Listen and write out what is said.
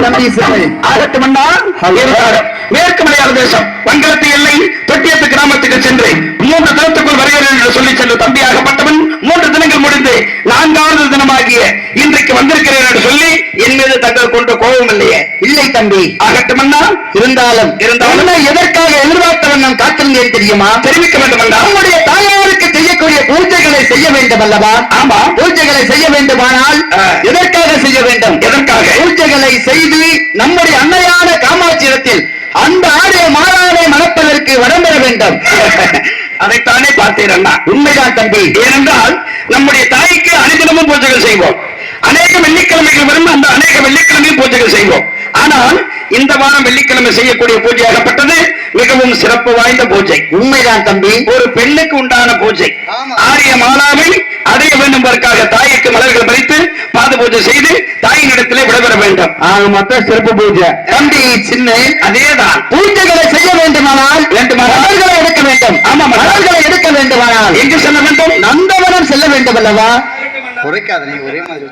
தம்பி ஆகட்டுமண்டா. மேற்கு மலையாள தேசம் வங்கத்து எல்லை தொட்டியத்து கிராமத்துக்கு சென்று 3 தினத்துக்குள் வருகிறேன் என்று சொல்லி சென்ற தம்பியாகப்பட்டவன் 3 தினங்கள் முடிந்து 4வது தினமாகிய இன்றைக்கு வந்திருக்கிறேன் என்று சொல்லி என் மீது தங்கள் கொண்ட கோபம் இல்லையே? இல்லை தம்பி. ஆகட்டுமண்டா. இருந்தாலும் எதற்காக எதிர்பார்த்தவன் நான் காத்திருந்தேன் தெரியுமா? தெரிவிக்க வேண்டும் என்றால் நம்முடைய தாயாருக்கு செய்யக்கூடிய பூஜைகளை செய்ய வேண்டும் அல்லவா? ஆமா. பூஜைகளை செய்ய வேண்டுமானால் எதற்காக செய்ய வேண்டும்? எதற்காக? பூஜைகளை செய்து நம்முடைய அன்னையான காமாட்சியிடத்தில் அந்த ஆடைய மாறானை மணப்பதற்கு வரம் பெற வேண்டும். அதைத்தானே பார்த்தேன் அண்ணா. உண்மைதான் தம்பி. ஏனென்றால் நம்முடைய தாய்க்கு அனைத்தினமும் பூஜைகள் செய்வோம். அநேக வெள்ளிக்கிழமைகள் வரும். அந்த அநேக வெள்ளிக்கிழமையும் பூஜைகள் செய்வோம். ஆனால் இந்த வாரம் வெள்ளிக்கிழமை செய்யக்கூடிய பூஜையாகப்பட்டது மிகவும் சிறப்பு வாய்ந்த பூஜை. உண்மைதான் தம்பி. ஒரு பெண்ணுக்கு உண்டான பூஜை. ஆரிய மாலாவை அடைய வேண்டும் என்பதற்காக தாய்க்கு மலர்கள் பறித்து பாத பூஜை செய்து தாயின் இடத்திலே விடைபெற வேண்டும். மொத்த சிறப்பு பூஜை தம்பி. சின்ன அதேதான். பூஜைகளை செய்ய வேண்டுமானால் மலர்களை எடுக்க வேண்டும். ஆமா, மலர்களை எடுக்க வேண்டுமானால் எங்கு செல்ல வேண்டும்? நந்தவனம் செல்ல வேண்டும் அல்லவா? குறைக்காத, நீ ஒரே மாதிரி